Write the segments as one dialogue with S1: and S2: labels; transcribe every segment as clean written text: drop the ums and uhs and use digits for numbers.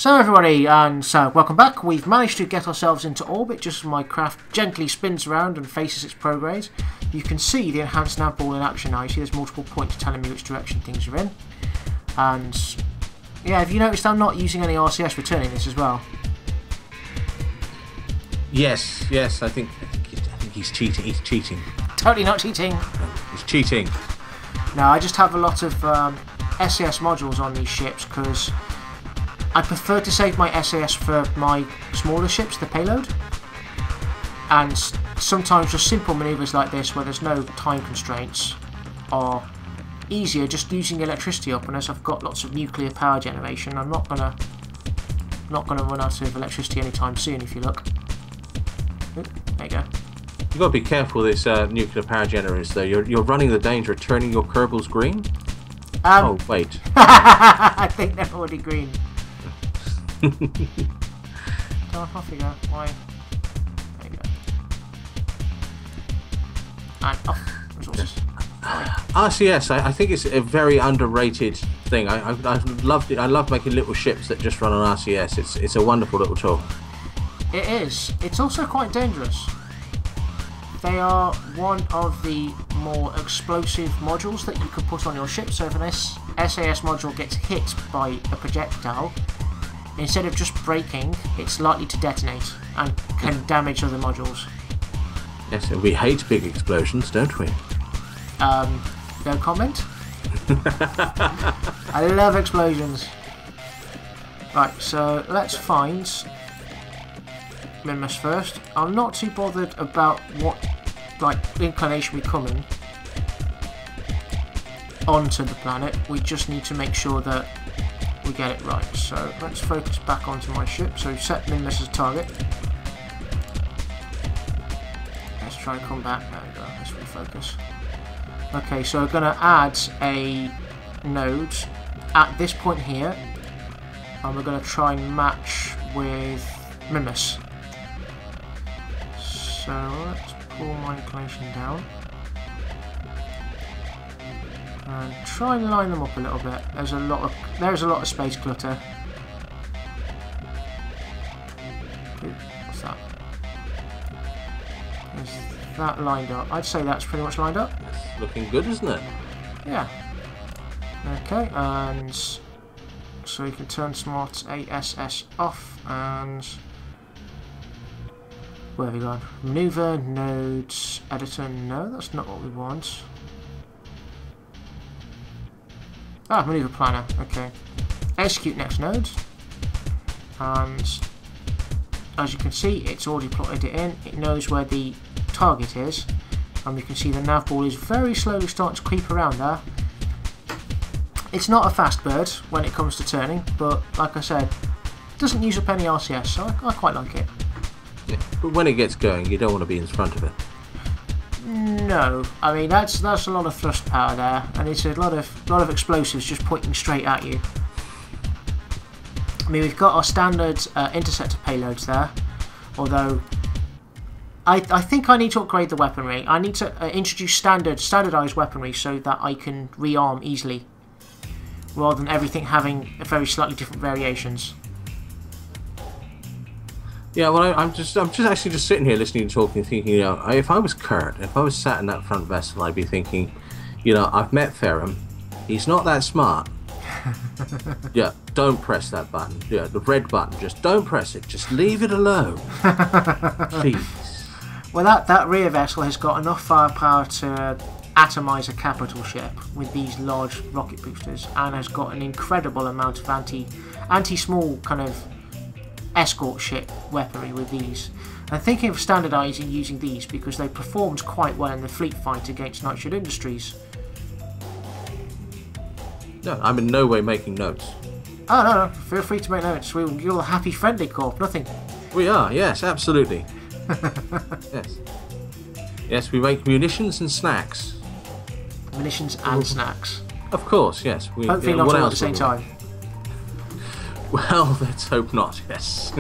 S1: So everybody, and welcome back. We've managed to get ourselves into orbit just as my craft gently spins around and faces its prograde. You can see the enhanced nav ball in action now. You see there's multiple points telling me which direction things are in. And yeah, have you noticed I'm not using any RCS returning this as well?
S2: Yes, I think he's cheating. He's cheating.
S1: Totally not cheating.
S2: No, he's cheating.
S1: No, I just have a lot of SAS modules on these ships because I prefer to save my SAS for my smaller ships, the payload. And sometimes just simple manoeuvres like this where there's no time constraints are easier just using electricity up, and as I've got lots of nuclear power generation, I'm not gonna run out of electricity anytime soon if you look. Ooh, there you go.
S2: You've got to be careful with this nuclear power generators though. You're running the danger of turning your Kerbals green. Oh wait.
S1: I think they're already green. Off you go. Why? There you go. And off. Resources.
S2: RCS, I think it's a very underrated thing. I loved it. I love making little ships that just run on RCS. It's a wonderful little tool.
S1: It is. It's also quite dangerous. They are one of the more explosive modules that you can put on your ship. So if an SAS module gets hit by a projectile, instead of just breaking, it's likely to detonate and can damage other modules.
S2: Yes, and we hate big explosions, don't we?
S1: No comment? I love explosions. Right, so let's find Minmus first. I'm not too bothered about what inclination we come in onto the planet. We just need to make sure that we get it right. So let's focus back onto my ship. So set Minmus as target. Let's try and come back. There we go. Let's refocus. Okay, so we're going to add a node at this point here, and we're going to try and match with Minmus. So let's pull my inclination down and try and line them up a little bit. There's a lot of space clutter. Ooh, what's that? Is that lined up? I'd say that's pretty much lined up.
S2: It's looking good, isn't it?
S1: Yeah. Okay, and so you can turn Smart ASS off, and where have we gone? Maneuver, nodes, editor. No, that's not what we want. Ah, maneuver planner. Okay. Execute next node, and as you can see, it's already plotted it in. It knows where the target is, and we can see the nav ball is very slowly starting to creep around there. It's not a fast bird when it comes to turning, but like I said, it doesn't use up any RCS, so I quite like it.
S2: Yeah, but when it gets going, you don't want to be in front of it.
S1: No, I mean that's a lot of thrust power there, and it's a lot of explosives just pointing straight at you. I mean, we've got our standard interceptor payloads there, although I think I need to upgrade the weaponry. I need to introduce standardized weaponry so that I can rearm easily, rather than everything having very slightly different variations.
S2: Yeah, well, I'm just actually just sitting here listening to talking, thinking, you know, if I was Kurt, if I was sat in that front vessel, I'd be thinking, you know, I've met Ferrum. He's not that smart. Yeah, don't press that button. Yeah, the red button. Just don't press it. Just leave it alone, please.
S1: Well, that rear vessel has got enough firepower to atomize a capital ship with these large rocket boosters, and has got an incredible amount of anti-small kind of escort ship weaponry with these. I'm thinking of standardizing using these because they performed quite well in the fleet fight against Nightshade Industries.
S2: No, I'm in no way making notes.
S1: Oh no, feel free to make notes. You're a happy friendly corp, nothing.
S2: We are, yes, absolutely. Yes. Yes, we make munitions and snacks.
S1: Munitions and snacks.
S2: Of course, yes.
S1: Hopefully not all at the same time.
S2: Well, let's hope not, yes.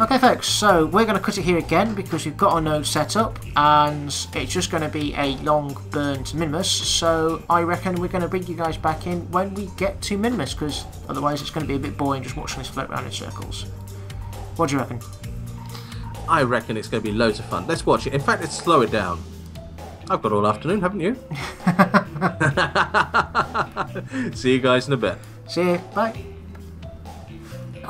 S1: Okay folks, so we're going to cut it here again because we've got our node set up and it's just going to be a long burn to Minmus, so I reckon we're going to bring you guys back in when we get to Minmus, because otherwise it's going to be a bit boring just watching this float around in circles. What do you reckon?
S2: I reckon it's going to be loads of fun. Let's watch it. In fact, let's slow it down. I've got all afternoon, haven't you? See you guys in a bit.
S1: See you, bye.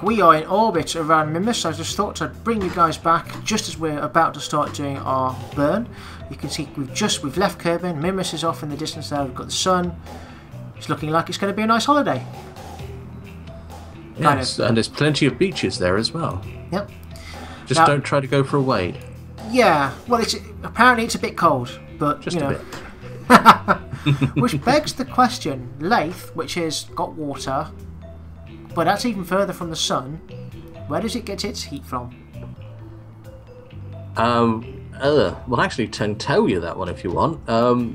S1: We are in orbit around Minmus, so I just thought I'd bring you guys back just as we're about to start doing our burn. You can see we've left Kerbal, Minmus is off in the distance there, we've got the sun. It's looking like it's going to be a nice holiday.
S2: Yes, and there's plenty of beaches there as well.
S1: Yep.
S2: Just don't try to go for a wade.
S1: Yeah, well, apparently it's a bit cold, but
S2: just
S1: a
S2: bit.
S1: Which begs the question, Lathe, which has got water, but that's even further from the sun, where does it get its heat from?
S2: Well, actually, I can tell you that one if you want.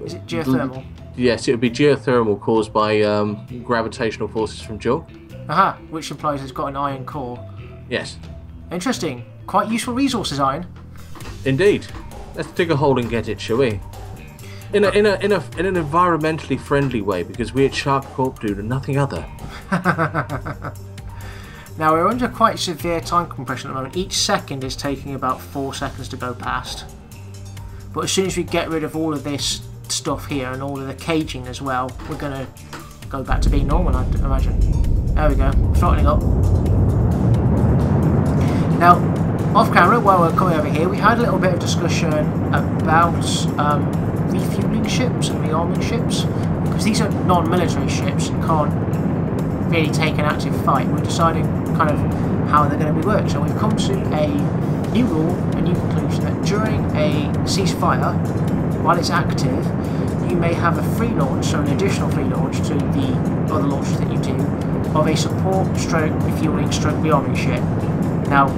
S1: Is it geothermal?
S2: Yes, it would be geothermal caused by gravitational forces from Joe.
S1: Aha, which implies it's got an iron core.
S2: Yes.
S1: Interesting. Quite useful resources, iron.
S2: Indeed. Let's dig a hole and get it, shall we? In an environmentally friendly way, because we at Shark Corp do nothing other.
S1: Now we're under quite severe time compression at the moment. Each second is taking about 4 seconds to go past. But as soon as we get rid of all of this stuff here and all of the caging as well, we're going to go back to being normal, I imagine. There we go, throttling up. Now, off camera, while we're coming over here, we had a little bit of discussion about refueling ships and rearming ships, because these are non-military ships and can't really take an active fight. We're deciding kind of how they're going to be worked. So we've come to a new rule, a new conclusion, that during a ceasefire, while it's active, you may have a free launch, so an additional free launch to the other launches that you do, of a support stroke refueling stroke rearming ship. Now,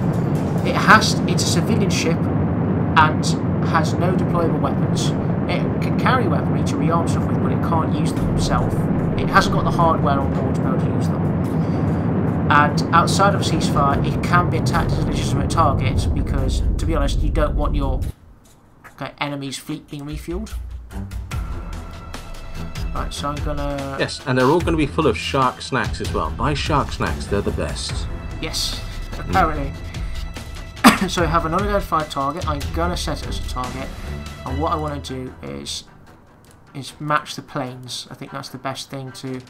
S1: it's a civilian ship and has no deployable weapons. It can carry weaponry to rearm stuff with, but it can't use them itself. It hasn't got the hardware on board to be able to use them. And outside of ceasefire, it can be attacked as a legitimate target because, to be honest, you don't want your enemy's fleet being refueled. Right, so I'm gonna...
S2: Yes, and they're all going to be full of shark snacks as well. Buy shark snacks, they're the best.
S1: Yes, apparently. So I have an unidentified target. I'm going to set it as a target. And what I want to do is match the planes. I think that's the best thing to...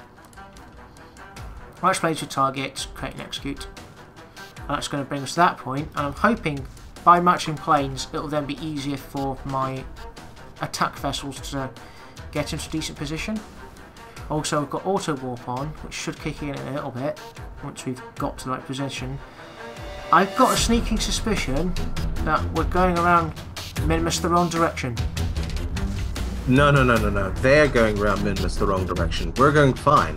S1: Match planes with target, create and execute. And that's going to bring us to that point. And I'm hoping by matching planes, it'll then be easier for my attack vessels to get into a decent position. Also, we've got auto warp on, which should kick in a little bit once we've got to the right position. I've got a sneaking suspicion that we're going around Minmus the wrong direction.
S2: No. They're going around Minmus the wrong direction. We're going fine.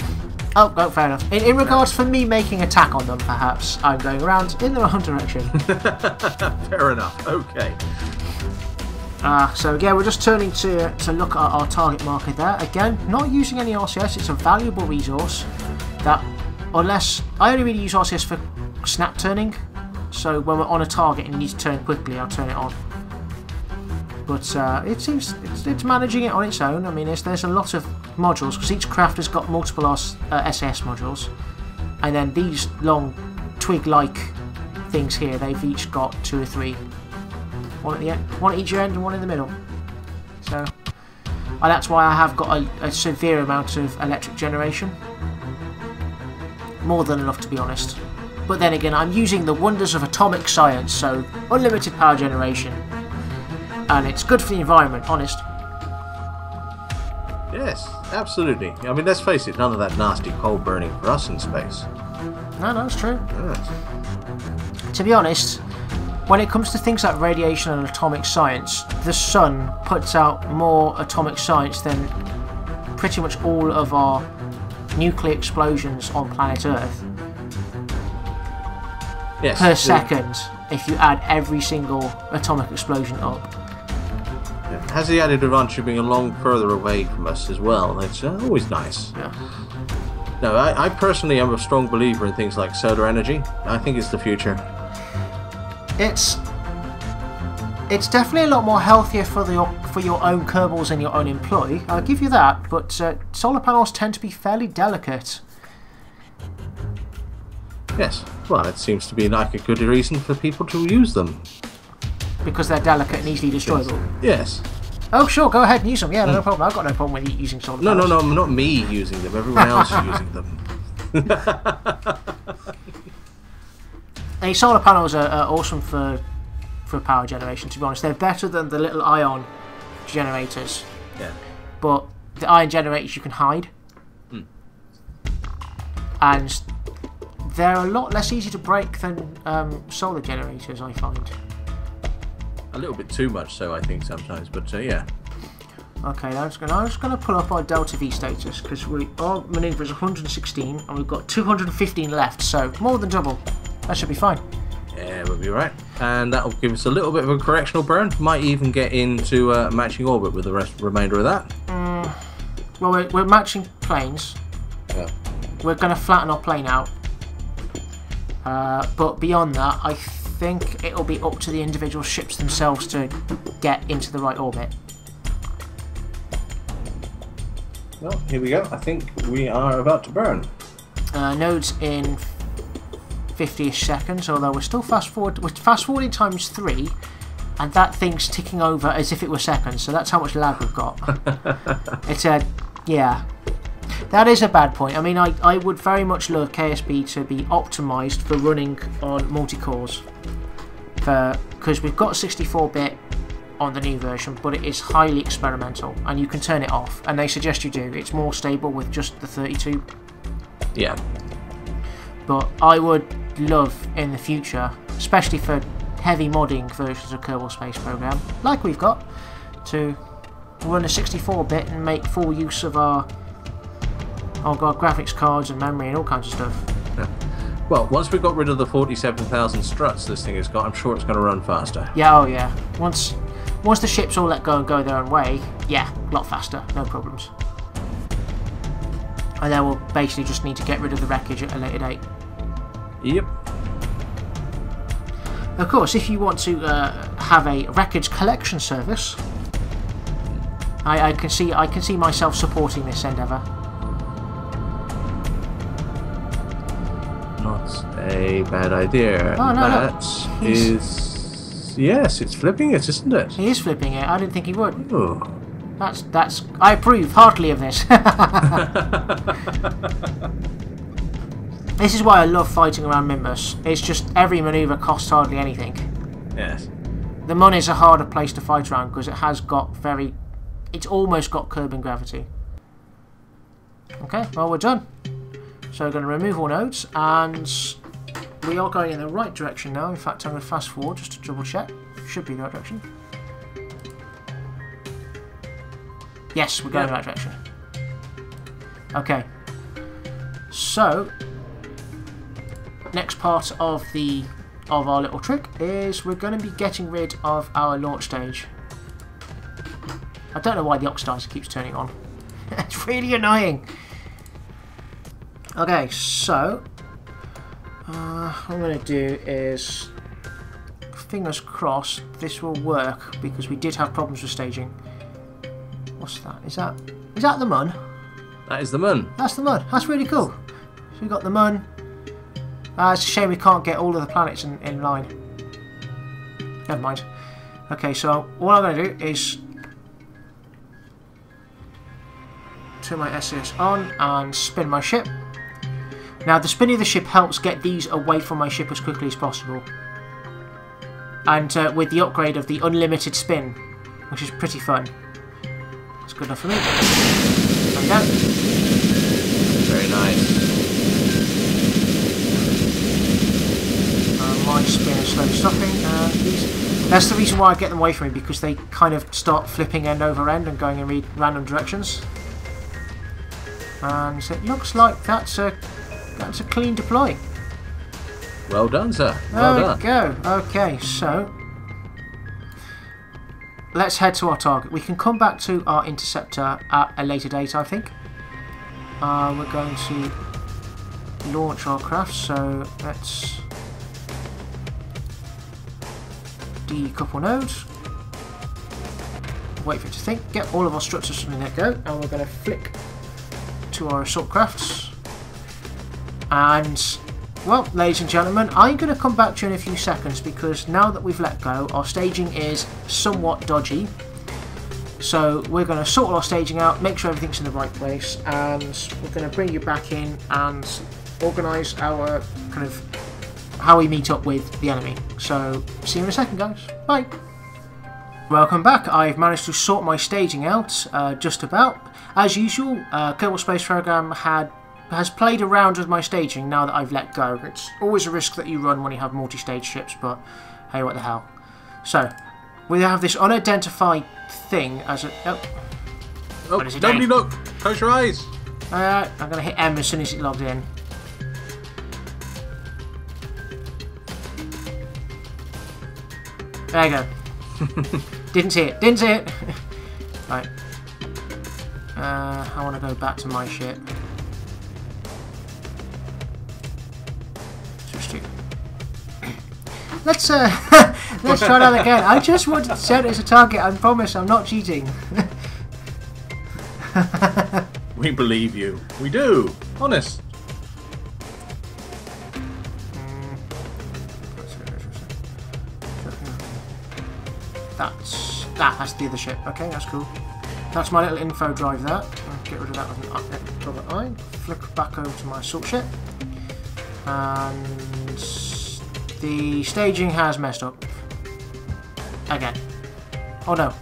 S1: Oh, fair enough. In regards for me making attack on them, perhaps, I'm going around in the wrong direction.
S2: Fair enough. Okay.
S1: So again, we're just turning to look at our target marker there. Again, not using any RCS. It's a valuable resource that, unless... I only really use RCS for snap turning. So when we're on a target and you need to turn quickly, I'll turn it on. But it seems it's managing it on its own. I mean, there's a lot of modules because each craft has got multiple SAS modules, and then these long twig-like things here, they've each got 2 or 3. One at the end, one at each end, and one in the middle. So that's why I have got a severe amount of electric generation, more than enough to be honest. But then again, I'm using the wonders of atomic science, so unlimited power generation. And it's good for the environment, honest.
S2: Yes, absolutely. I mean, let's face it, none of that nasty coal burning for us in space.
S1: No, it's true.
S2: Yes.
S1: To be honest, when it comes to things like radiation and atomic science, the sun puts out more atomic science than pretty much all of our nuclear explosions on planet Earth.
S2: Yes,
S1: per second, if you add every single atomic explosion up.
S2: It has the added advantage of being a long further away from us as well. It's always nice.
S1: Yeah.
S2: No, I personally am a strong believer in things like solar energy. I think it's the future.
S1: It's definitely a lot more healthier for your own Kerbals and your own employee. I'll give you that, but solar panels tend to be fairly delicate.
S2: Yes, well, it seems to be like a good reason for people to use them.
S1: Because they're delicate and easily destroyable?
S2: Yes.
S1: Oh, sure, go ahead and use them. Yeah, no problem. I've got no problem with using solar panels.
S2: No, not me using them. Everyone else is using them.
S1: Hey, solar panels are awesome for power generation, to be honest. They're better than the little ion generators.
S2: Yeah.
S1: But the ion generators you can hide. And they're a lot less easy to break than solar generators, I find.
S2: A little bit too much so, I think, sometimes, but yeah.
S1: Okay, I'm just going to pull up our Delta V status, because our manoeuvre is 116 and we've got 215 left, so more than double. That should be fine.
S2: Yeah, we'll be right. And that'll give us a little bit of a correctional burn. Might even get into matching orbit with the remainder of that.
S1: Well, we're matching planes.
S2: Yeah.
S1: We're going to flatten our plane out. But beyond that, I think it'll be up to the individual ships themselves to get into the right orbit.
S2: Well, here we go. I think we are about to burn.
S1: Nodes in 50-ish seconds, although we're still fast forwarding times 3, and that thing's ticking over as if it were seconds, so that's how much lag we've got. Yeah. That is a bad point. I mean, I would very much love KSB to be optimised for running on multi-cores, because we've got 64-bit on the new version, but it is highly experimental, and you can turn it off, and they suggest you do. It's more stable with just the 32.
S2: Yeah.
S1: But I would love in the future, especially for heavy modding versions of Kerbal Space Program, like we've got, to run a 64-bit and make full use of our graphics cards and memory and all kinds of stuff.
S2: Yeah. Well, once we've got rid of the 47,000 struts this thing has got, I'm sure it's going to run faster.
S1: Yeah, oh yeah. Once the ships all let go and go their own way, yeah, a lot faster, no problems. And then we'll basically just need to get rid of the wreckage at a later date.
S2: Yep.
S1: Of course, if you want to have a wreckage collection service, I can see myself supporting this endeavour.
S2: Not a bad idea.
S1: Oh, no,
S2: that is... Yes, it's flipping it, isn't it?
S1: He is flipping it. I didn't think he would.
S2: Oh.
S1: That's. I approve heartily of this. This is why I love fighting around Minmus. It's just every manoeuvre costs hardly anything.
S2: Yes.
S1: The Mun is a harder place to fight around because it has got it's almost got curbing gravity. Okay, well we're done. So we're going to remove all nodes, and we are going in the right direction now. In fact, I'm going to fast forward just to double check. Should be the right direction. Yes, we're going in the right direction. Okay. So, next part of our little trick is we're going to be getting rid of our launch stage. I don't know why the oxidizer keeps turning on. It's really annoying. Okay, so what I'm going to do is, fingers crossed, this will work because we did have problems with staging. What's that? Is that the Mun?
S2: That is the Mun.
S1: That's the Mun. That's really cool. So we've got the Mun. It's a shame we can't get all of the planets in line. Never mind. Okay, so what I'm going to do is turn my SAS on and spin my ship. Now, the spinning of the ship helps get these away from my ship as quickly as possible. And with the upgrade of the unlimited spin, which is pretty fun. That's good enough for me. There we go.
S2: Very nice.
S1: My spin is slowly stopping. That's the reason why I get them away from me, because they kind of start flipping end over end and going in random directions. And so it looks like that's a clean deploy.
S2: Well done, sir. Well done.
S1: There we go. Okay, so let's head to our target. We can come back to our interceptor at a later date, I think. We're going to launch our craft, so let's decouple node. Wait for it to think. Get all of our structures from the get-go, and we're going to flick to our assault crafts. And, well, ladies and gentlemen, I'm going to come back to you in a few seconds because now that we've let go, our staging is somewhat dodgy. So we're going to sort our staging out, make sure everything's in the right place, and we're going to bring you back in and organise our kind of how we meet up with the enemy. So see you in a second, guys. Bye. Welcome back. I've managed to sort my staging out just about. As usual, Kerbal Space Program has played around with my staging now that I've let go. It's always a risk that you run when you have multi-stage ships, but hey, what the hell. So, we have this unidentified thing as a... Oh,
S2: what is it nobody doing? Look! Close your eyes!
S1: I'm going to hit M as soon as it logs in. There you go. Didn't see it. Didn't see it! Right. I want to go back to my ship. Let's let's try that again. I just wanted to set it as a target. I promise I'm not cheating.
S2: We believe you. We do. Honest.
S1: That's the other ship. Okay, that's cool. That's my little info drive there. I'll get rid of that with an I. Flick back over to my assault ship. And the staging has messed up. Again. Oh no.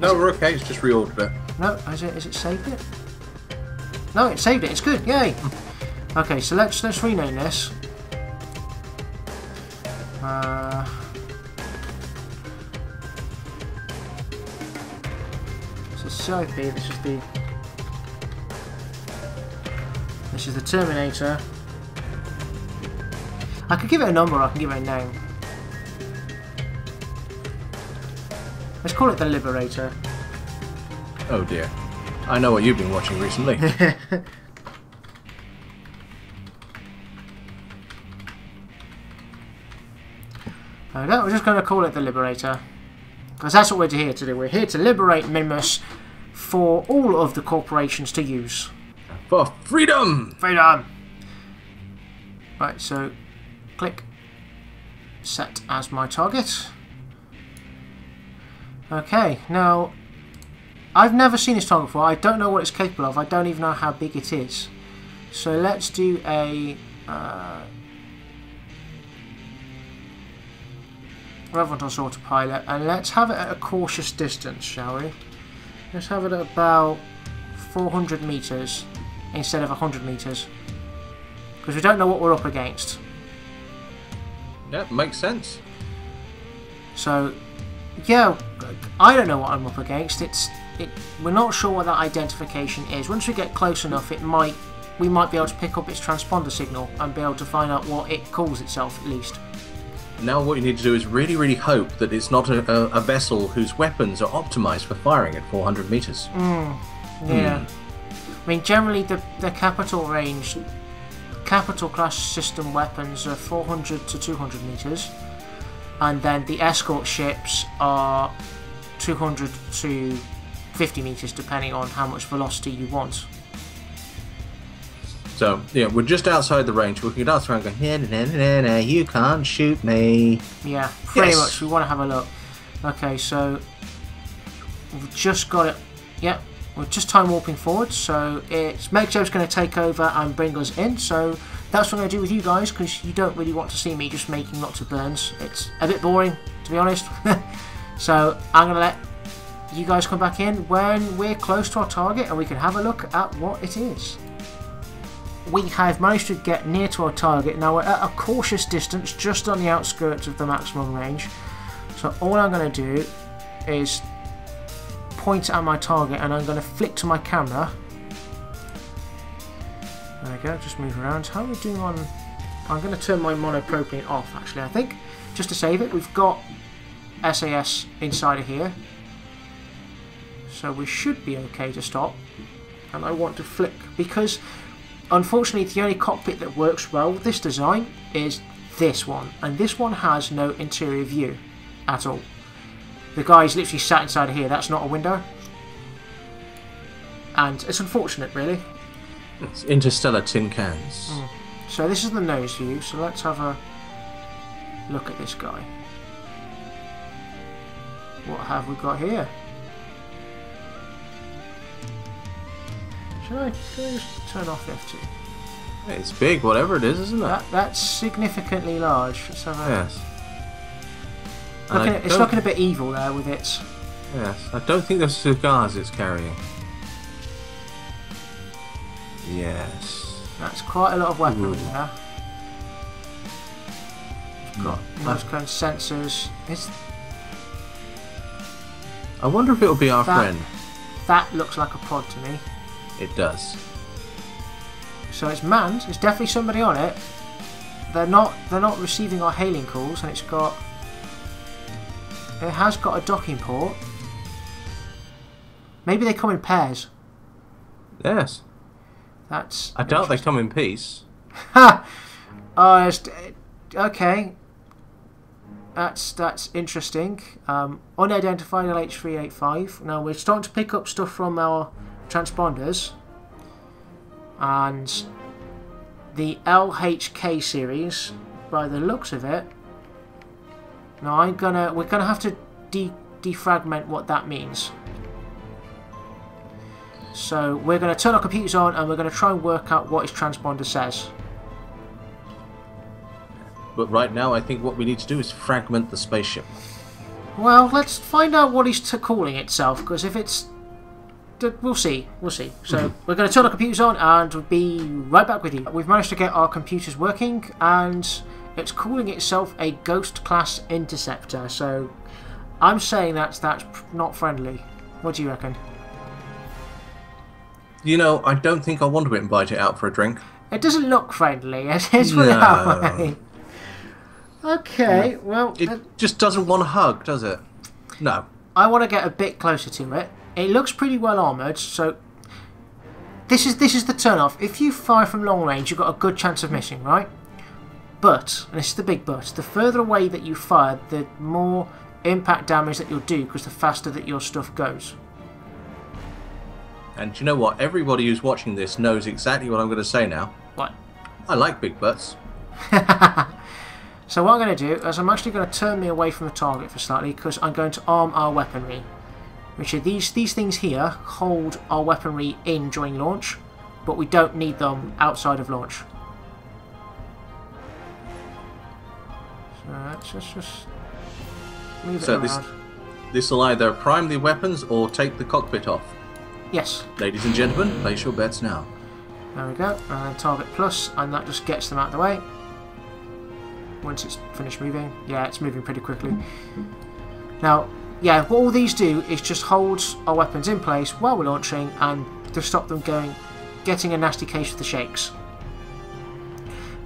S2: No, we're okay. It's just reordered it.
S1: No, is it saved it? No, it saved it. It's good. Yay. Okay, so let's rename this. So CIP. This is the Terminator. I could give it a number, or I can give it a name. Let's call it the Liberator.
S2: Oh dear. I know what you've been watching recently.
S1: We're just going to call it the Liberator. Because that's what we're here to do. We're here to liberate Minmus for all of the corporations to use.
S2: For freedom!
S1: Freedom! Right, so... click set as my target. Okay, now I've never seen this target before. I don't know what it's capable of. I don't even know how big it is. So let's do a relevant on autopilot, and let's have it at a cautious distance, shall we? Let's have it at about 400 meters instead of 100 meters, because we don't know what we're up against.
S2: Yeah, makes sense.
S1: So, yeah, I don't know what I'm up against. We're not sure what that identification is. Once we get close enough, we might be able to pick up its transponder signal and be able to find out what it calls itself, at least.
S2: Now what you need to do is really, really hope that it's not a vessel whose weapons are optimized for firing at 400 meters.
S1: Yeah. I mean, generally the capital range... capital class system weapons are 400 to 200 meters, and then the escort ships are 200 to 50 meters, depending on how much velocity you want.
S2: So yeah, we're just outside the range. We can dance around going, you can't shoot me.
S1: Yeah, pretty much. We want to have a look. Okay, so we've just got it. Yep. We're just time warping forward, so it's Megjo's going to take over and bring us in. So that's what I'm going to do with you guys, because you don't really want to see me just making lots of burns. It's a bit boring, to be honest. So I'm going to let you guys come back in when we're close to our target and we can have a look at what it is. We have managed to get near to our target. Now we're at a cautious distance, just on the outskirts of the maximum range. So all I'm going to do is point at my target, and I'm going to flick to my camera. There we go, just move around. How are we doing on... I'm going to turn my monopropylene off, actually, I think, just to save it. We've got SAS inside of here, so we should be okay to stop. And I want to flick, because unfortunately the only cockpit that works well with this design is this one, and this one has no interior view at all. The guy's literally sat inside of here. That's not a window. And it's unfortunate, really.
S2: It's interstellar tin cans.
S1: So this is the nose view. So let's have a look at this guy. What have we got here? Can I just turn off F2?
S2: It's big, whatever it is, isn't it?
S1: That's significantly large. Let's have a
S2: Yes.
S1: it's looking a bit evil there with its...
S2: Yes, I don't think there's cigars it's carrying. Yes.
S1: That's quite a lot of weaponry there. It's got nose cone sensors.
S2: I wonder if it'll be our friend.
S1: That looks like a pod to me.
S2: It does.
S1: So it's manned. There's definitely somebody on it. They're not receiving our hailing calls, and it has got a docking port. Maybe they come in pairs.
S2: Yes.
S1: That's.
S2: I doubt they come in peace.
S1: Ha! Oh, okay. That's interesting. Unidentified LH385. Now we're starting to pick up stuff from our transponders, and the LHK series, by the looks of it. Now we're gonna have to defragment what that means. So we're gonna turn our computers on and we're gonna try and work out what his transponder says.
S2: But right now, I think what we need to do is fragment the spaceship.
S1: Well, let's find out what he's calling itself, because if it's... We'll see. So we're going to turn our computers on and we'll be right back with you. We've managed to get our computers working, and it's calling itself a Ghost Class Interceptor. So I'm saying that's not friendly. What do you reckon?
S2: You know, I don't think I want to invite it out for a drink.
S1: It doesn't look friendly. Let's put it that way. Okay, well...
S2: It just doesn't want a hug, does it? No.
S1: I want to get a bit closer to it. It looks pretty well armoured, so... This is the turn-off. If you fire from long range, you've got a good chance of missing, right? But, and this is the big but, the further away that you fire, the more impact damage that you'll do, because the faster that your stuff goes.
S2: And you know what? Everybody who's watching this knows exactly what I'm going to say now.
S1: What?
S2: I like big butts.
S1: So what I'm going to do is I'm actually going to turn me away from the target for slightly, because I'm going to arm our weaponry. Which are these things here hold our weaponry in during launch, but we don't need them outside of launch. So let's just move it around.
S2: This will either prime the weapons or take the cockpit off.
S1: Yes.
S2: Ladies and gentlemen, place your bets now.
S1: There we go. And target plus, and that just gets them out of the way. Once it's finished moving. Yeah, it's moving pretty quickly. Now, yeah, what all these do is just hold our weapons in place while we're launching and to stop them getting a nasty case of the shakes.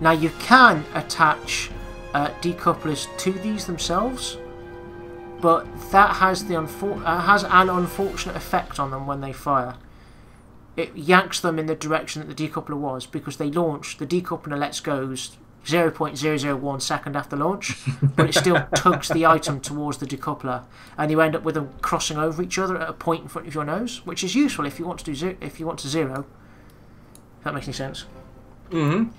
S1: Now, you can attach decouplers to these themselves, but that has an unfortunate effect on them when they fire. It yanks them in the direction that the decoupler was, because they launch, the decoupler lets go 0.001 second after launch, but it still tugs the item towards the decoupler, and you end up with them crossing over each other at a point in front of your nose, which is useful if you want to zero. If that makes any sense.
S2: Mm-hmm.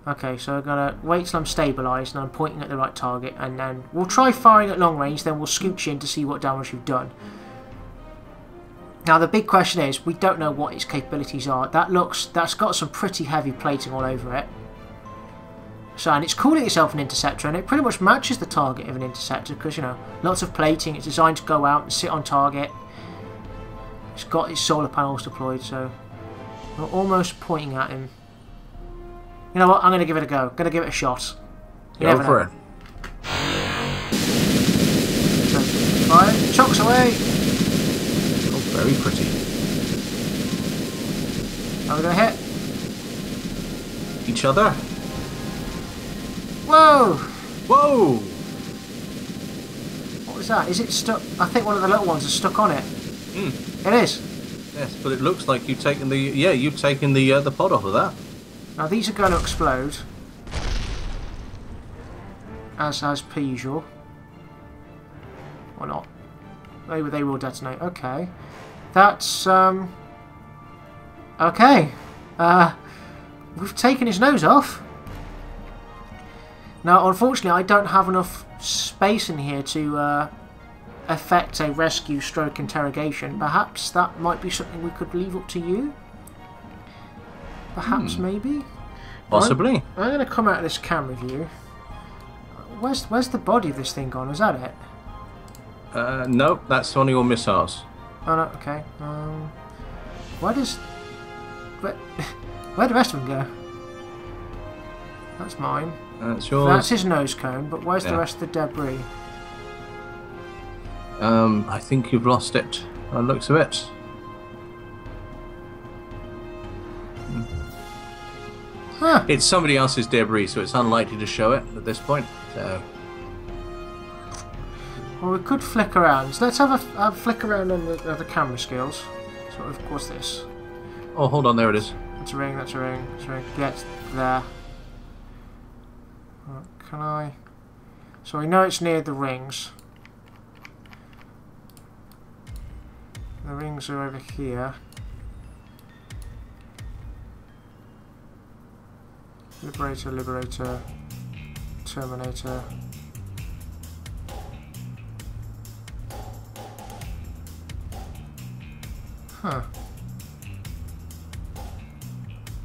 S1: Okay, so I'm gonna wait till I'm stabilised and I'm pointing at the right target, and then we'll try firing at long range. Then we'll scooch in to see what damage you've done. Now the big question is, we don't know what its capabilities are. That's got some pretty heavy plating all over it. So, and it's calling itself an interceptor, and it pretty much matches the target of an interceptor, because, you know, lots of plating. It's designed to go out and sit on target. It's got its solar panels deployed, so we're almost pointing at him. You know what? I'm going to give it a go. I'm going to give it a shot.
S2: Go for it.
S1: So, fire. Chocks away.
S2: Oh, very pretty.
S1: Are we going to hit
S2: each other?
S1: Whoa!
S2: Whoa!
S1: What was that? Is it stuck? I think one of the little ones is stuck on it. It is.
S2: Yes, but it looks like you've taken the pod off of that.
S1: Now these are going to explode, as per usual, or not. They will detonate. Okay. That's, okay. We've taken his nose off. Now, unfortunately, I don't have enough space in here to affect a rescue stroke interrogation. Perhaps that might be something we could leave up to you? Perhaps, maybe?
S2: Possibly.
S1: I'm going to come out of this camera view. Where's the body of this thing gone? Is that it?
S2: Nope, that's one of your missiles.
S1: Oh, no, okay. Where the rest of them go? That's mine.
S2: That's yours.
S1: That's his nose cone, but where's the rest of the debris?
S2: I think you've lost it, by the looks of it.
S1: Huh.
S2: It's somebody else's debris, so it's unlikely to show it at this point. So.
S1: Well, we could flick around. So let's have a flick around on the camera skills. So, what's this?
S2: Oh, hold on, there it is.
S1: That's a ring, that's a ring, that's a ring. Get there. Can I? So we know it's near the rings. The rings are over here. Liberator, Liberator, Terminator. Huh.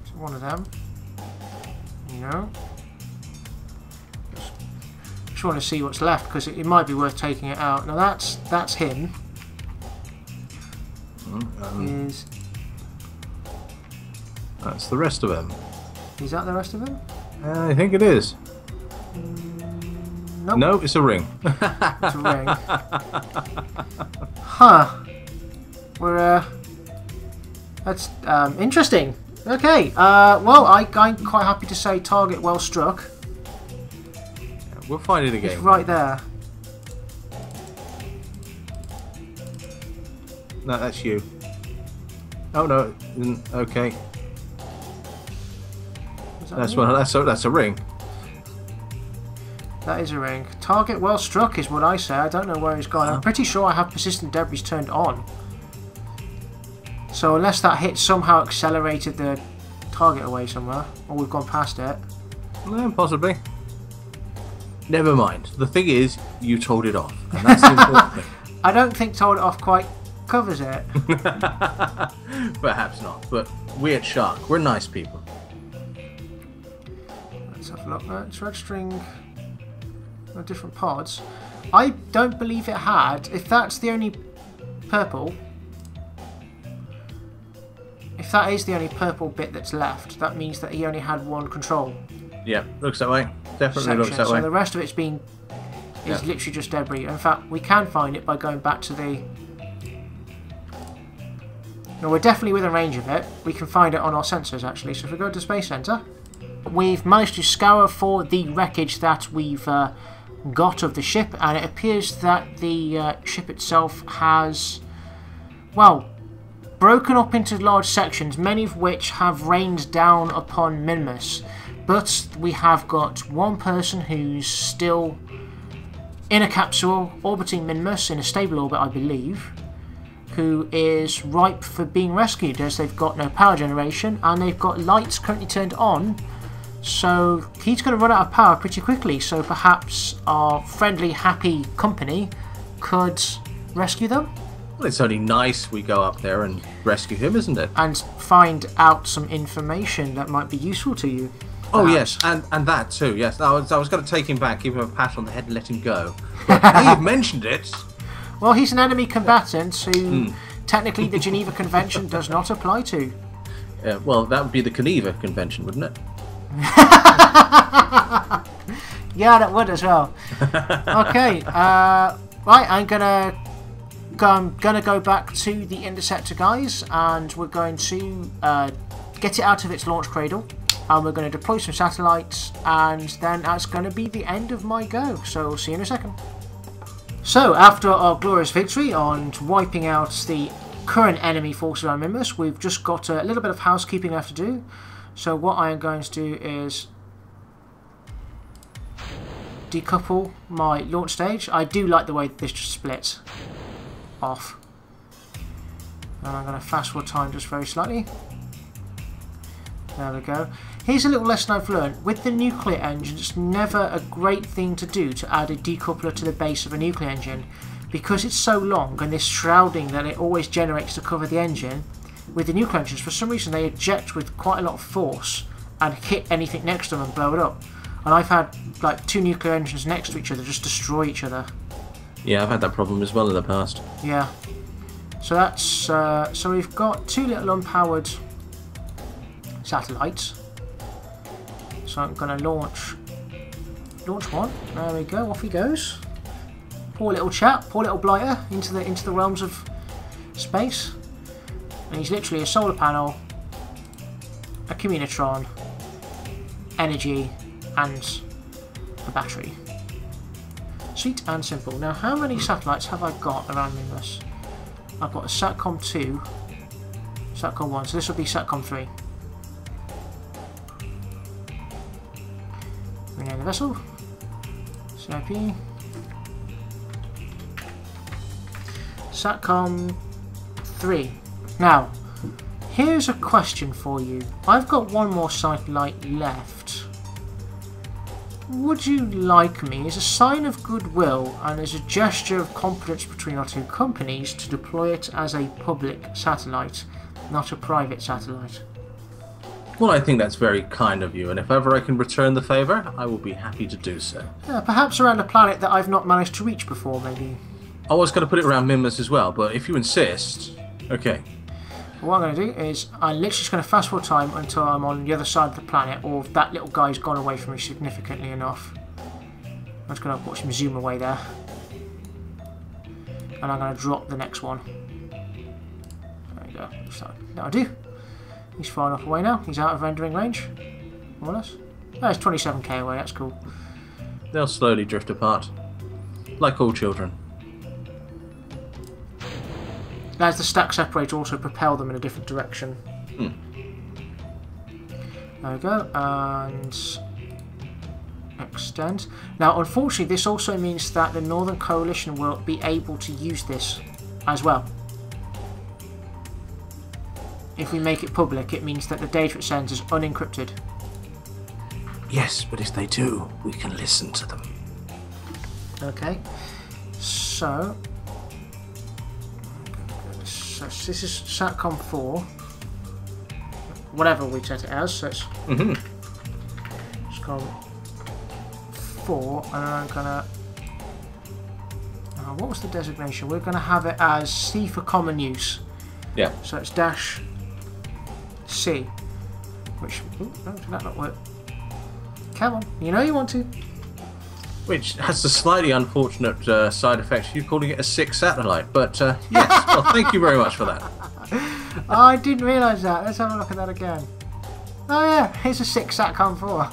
S1: Is it one of them? No. Just want to see what's left because it might be worth taking it out. Now that's him.
S2: That's the rest of them.
S1: Is that the rest of him?
S2: I think it is.
S1: Nope.
S2: No, it's a ring.
S1: It's a ring. Huh. We're that's interesting. Okay. Well, I'm quite happy to say target well struck.
S2: We'll find it again.
S1: It's right there.
S2: No, that's you. Oh no. Okay. That's one. That's a ring.
S1: That is a ring. Target well struck is what I say. I don't know where he's gone. I'm pretty sure I have persistent debris turned on. So unless that hit somehow accelerated the target away somewhere, or we've gone past it.
S2: No, possibly. Never mind. The thing is, you told it off, and that's the important thing.
S1: I don't think told it off quite covers it.
S2: Perhaps not, but we at Shark, we're nice people.
S1: Let's have a look. It's registering the different pods. I don't believe it had. If that's the only purple, if that is the only purple bit that's left, that means that he only had one control.
S2: Yeah, looks that way. Definitely
S1: section.
S2: looks that way.
S1: So the rest of it's been is literally just debris. In fact, we can find it by going back to the. No, we're definitely within range of it. We can find it on our sensors actually. So if we go to Space Center, we've managed to scour for the wreckage that we've got of the ship, and it appears that the ship itself has, well, broken up into large sections, many of which have rained down upon Minmus. But we have got one person who's still in a capsule orbiting Minmus in a stable orbit, I believe, who is ripe for being rescued, as they've got no power generation and they've got lights currently turned on. So he's going to run out of power pretty quickly. So perhaps our friendly, happy company could rescue them.
S2: Well, it's only nice we go up there and rescue him, isn't it? And
S1: find out some information that might be useful to you.
S2: Oh yes, and that too. Yes, I was going to take him back, give him a pat on the head, and let him go. But now you've mentioned it.
S1: Well, he's an enemy combatant who technically the Geneva Convention does not apply to.
S2: Well, that would be the Geneva Convention, wouldn't it?
S1: Yeah, that would as well. Okay, right. I'm gonna go back to the Interceptor guys, and we're going to get it out of its launch cradle. And we're going to deploy some satellites, and then that's going to be the end of my go. So we'll see you in a second. So after our glorious victory on wiping out the current enemy forces around Minmus, we've just got a little bit of housekeeping left to do. So what I am going to do is decouple my launch stage. I do like the way this just splits. off. And I'm going to fast forward time just very slightly. There we go. Here's a little lesson I've learned. With the nuclear engine, it's never a great thing to do to add a decoupler to the base of a nuclear engine. Because it's so long and this shrouding that it always generates to cover the engine, with the nuclear engines, for some reason they eject with quite a lot of force and hit anything next to them and blow it up. And I've had like 2 nuclear engines next to each other just destroy each other.
S2: Yeah, I've had that problem as well in the past.
S1: Yeah. So that's so we've got 2 little unpowered satellites. So I'm going to launch one. There we go. Off he goes. Poor little chap, poor little blighter into the realms of space. And he's literally a solar panel, a communitron, energy, and a battery. Sweet and simple. Now, how many satellites have I got around Minmus? I've got a SATCOM 2, SATCOM 1, so this will be SATCOM 3. Rename the vessel. CIP. SATCOM 3. Now, here's a question for you. I've got 1 more satellite left. Would you like me, as a sign of goodwill and as a gesture of confidence between our 2 companies, to deploy it as a public satellite, not a private satellite?
S2: Well, I think that's very kind of you, and if ever I can return the favour, I will be happy to do so.
S1: Yeah, perhaps around a planet that I've not managed to reach before, maybe.
S2: I was going to put it around Minmus as well, but if you insist... Okay.
S1: What I'm going to do is I'm literally just going to fast forward time until I'm on the other side of the planet, or that little guy's gone away from me significantly enough. I'm just going to watch him zoom away there. And I'm going to drop the next one. There we go. So, that'll do. He's far enough away now. He's out of rendering range. More or less. Oh, it's 27k away. That's cool.
S2: They'll slowly drift apart. Like all children.
S1: As the stack separator also propel them in a different direction. There we go, and extend. Now, unfortunately, this also means that the Northern Coalition will be able to use this as well. If we make it public, it means that the data it sends is unencrypted.
S2: Yes, but if they do, we can listen to them.
S1: Okay, so this is SATCOM 4, whatever we set it as, so it's SATCOM 4, and I'm gonna, what was the designation? We're gonna have it as C for common use.
S2: Yeah.
S1: So it's dash C, which, no, did that not work? Come on, you know you want to.
S2: Which has the slightly unfortunate side effect of you calling it a 6 satellite, but yes, well, thank you very much for that.
S1: I didn't realise that. Let's have a look at that again. Oh yeah, here's a 6 SATCOM 4.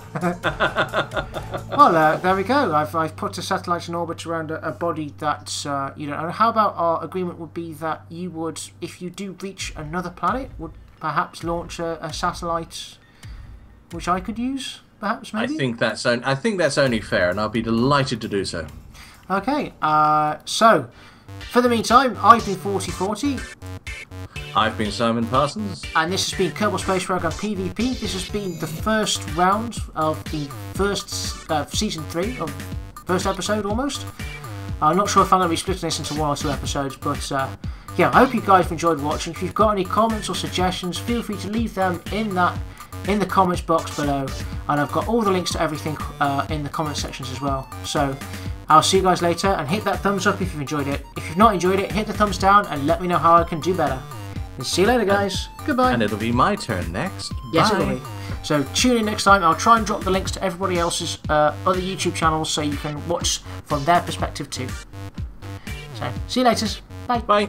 S1: Well, there we go. I've put a satellite in orbit around a body that, you know, and how about our agreement would be that you would, if you do reach another planet, would perhaps launch a satellite which I could use? Perhaps, maybe?
S2: I think that's only fair, and I'll be delighted to do so.
S1: Okay, so, for the meantime, I've been 4040.
S2: I've been Simon Parsons.
S1: And this has been Kerbal Space Program PvP. This has been the first round of the first Season 3, of first episode almost. I'm not sure if I'm going to be splitting this into 1 or 2 episodes, but yeah, I hope you guys have enjoyed watching. If you've got any comments or suggestions, feel free to leave them in the comments box below, and I've got all the links to everything in the comment sections as well. So I'll see you guys later, and hit that thumbs up if you've enjoyed it. If you've not enjoyed it, hit the thumbs down and let me know how I can do better. And see you later, guys. Goodbye.
S2: And it'll be my turn next.
S1: Yes,
S2: Bye.
S1: it will be. So tune in next time. I'll try and drop the links to everybody else's other YouTube channels so you can watch from their perspective too. So see you later. Bye.
S2: Bye.